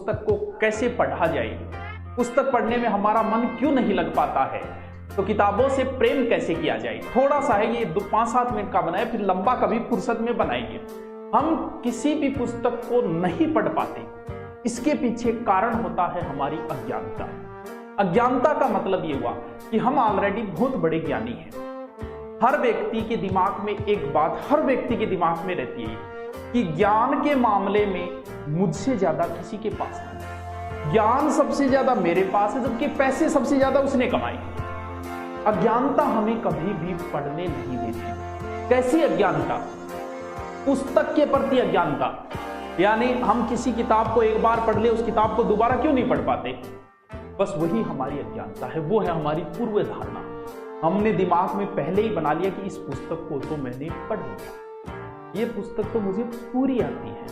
पुस्तक को कैसे पढ़ा जाए, पुस्तक पढ़ने में हमारा मन क्यों नहीं लग पाता है, तो किताबों से प्रेम कैसे किया जाए। थोड़ा सा है, ये 5-7 मिनट का बनाए, फिर लंबा कभी फुर्सत में बनाएंगे। हम किसी भी पुस्तक को नहीं पढ़ पाते, इसके पीछे कारण होता है हमारी अज्ञानता। अज्ञानता का मतलब ये हुआ कि हम ऑलरेडी बहुत बड़े ज्ञानी हैं। हर व्यक्ति के दिमाग में एक बात हर व्यक्ति के दिमाग में रहती है कि ज्ञान के मामले में मुझसे ज्यादा किसी के पास नहीं, ज्ञान सबसे ज्यादा मेरे पास है, जबकि पैसे सबसे ज्यादा उसने कमाए। अज्ञानता हमें कभी भी पढ़ने नहीं देती। कैसी अज्ञानता? पुस्तक के प्रति अज्ञानता, यानी हम किसी किताब को एक बार पढ़ ले, उस किताब को दोबारा क्यों नहीं पढ़ पाते? बस वही हमारी अज्ञानता है, वो है हमारी पूर्व धारणा। हमने दिमाग में पहले ही बना लिया कि इस पुस्तक को तो मैंने पढ़ लिया, ये पुस्तक तो मुझे पूरी आती है।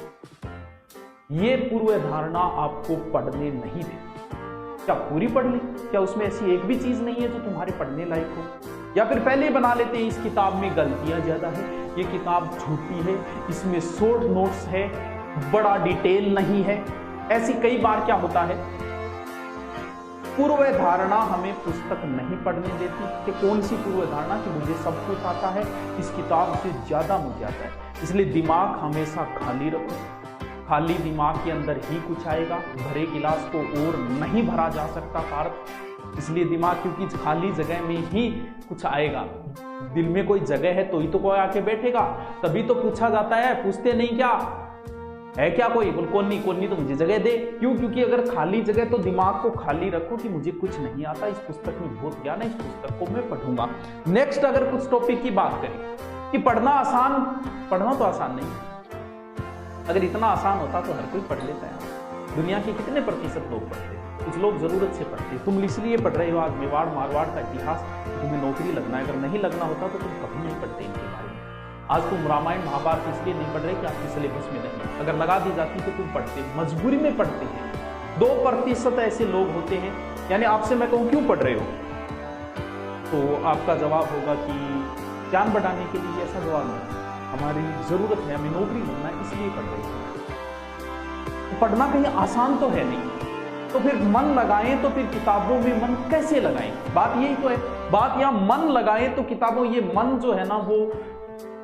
ये पूर्व धारणा आपको पढ़ने नहीं देती। क्या पूरी पढ़ ली? क्या उसमें ऐसी एक भी चीज नहीं है जो तुम्हारे पढ़ने लायक हो? या फिर पहले ही बना लेते हैं इस किताब में गलतियां ज्यादा है, ये किताब झूठी है, इसमें शॉर्ट नोट्स है, बड़ा डिटेल नहीं है। ऐसी कई बार क्या होता है, पूर्व धारणा हमें पुस्तक नहीं पढ़ने देती। कि कौन सी पूर्व धारणा? कि मुझे सब कुछ आता है, इस किताब से ज्यादा मुझे आता है। इसलिए दिमाग हमेशा खाली रखो, खाली दिमाग के अंदर ही कुछ आएगा, भरे गिलास को और नहीं भरा जा सकता पार्थ। इसलिए दिमाग, क्योंकि खाली जगह में ही कुछ आएगा। दिल में कोई जगह है तो ही तो कोई आके बैठेगा, तभी तो पूछा जाता है, पूछते नहीं क्या है क्या कोई? बोल कौन नहीं तो मुझे जगह दे। क्यों? क्योंकि अगर खाली जगह, तो दिमाग को खाली रखो कि मुझे कुछ नहीं आता, इस पुस्तक में बहुत ज्ञान है, इस पुस्तक को मैं पढ़ूंगा। नेक्स्ट, अगर कुछ टॉपिक की बात करें कि पढ़ना तो आसान नहीं है। अगर इतना आसान होता तो हर कोई पढ़ लेता है। दुनिया के कितने प्रतिशत लोग पढ़ते हैं? कुछ लोग जरूरत से पढ़ते हैं। तुम इसलिए पढ़ रहे हो आज मेवाड़ मारवाड़ का इतिहास, तुम्हें नौकरी लगना है। अगर नहीं लगना होता तो तुम कभी नहीं पढ़ते इनके बारे में। आज तुम रामायण महाभारत इसलिए नहीं पढ़ रहे कि आपके सिलेबस में नहीं, अगर लगा दी जाती तो तुम पढ़ते, मजबूरी में पढ़ते हैं। 2% ऐसे लोग होते हैं, यानी आपसे मैं कहूं क्यों पढ़ रहे हो, तो आपका जवाब होगा कि ज्ञान बढ़ाने के लिए। ऐसा जवाब नहीं, हमारी जरूरत है, हमें नौकरी मिलना है इसलिए पढ़ रहे हैं। तो पढ़ना कहीं आसान तो है नहीं, तो फिर मन लगाएं तो फिर किताबों में मन कैसे लगाएं? बात यही तो है। बात यहां मन लगाएं तो किताबों, ये मन जो है ना वो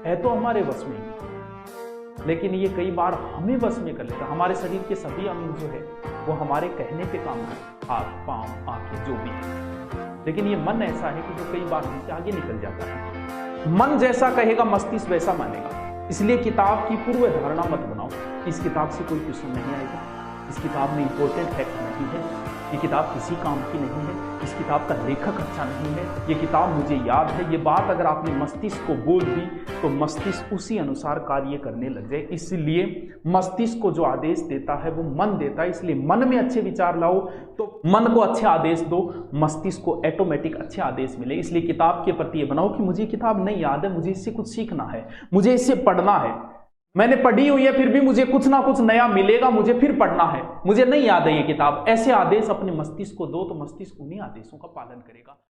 है तो हमारे वश में, लेकिन ये कई बार हमें वश में कर लेता। हमारे शरीर के सभी अंग जो है वो हमारे कहने पे काम करते, हाथ पांव आंखें जो भी है, लेकिन ये मन ऐसा है कि जो कई बार हमसे आगे निकल जाता है। मन जैसा कहेगा मस्तिष्क वैसा मानेगा। इसलिए किताब की पूर्व धारणा मत बनाओ, इस किताब से कोई क्वेश्चन नहीं आएगा, इस किताब में इंपॉर्टेंट फैक्ट नहीं है, ये किताब किसी काम की नहीं है, इस किताब का लेखक अच्छा नहीं है, ये किताब मुझे याद है। ये बात अगर आपने मस्तिष्क को बोल दी तो मस्तिष्क उसी अनुसार कार्य करने लग जाए। इसलिए मस्तिष्क को जो आदेश देता है वो मन देता है। इसलिए मन में अच्छे विचार लाओ तो मन को अच्छे आदेश दो, मस्तिष्क को ऑटोमेटिक अच्छे आदेश मिले। इसलिए किताब के प्रति ये बनाओ कि मुझे किताब नहीं याद है, मुझे इससे कुछ सीखना है, मुझे इससे पढ़ना है। मैंने पढ़ी हुई है फिर भी मुझे कुछ ना कुछ नया मिलेगा, मुझे फिर पढ़ना है, मुझे नहीं याद है ये किताब। ऐसे आदेश अपने मस्तिष्क को दो तो मस्तिष्क उन्हीं आदेशों का पालन करेगा।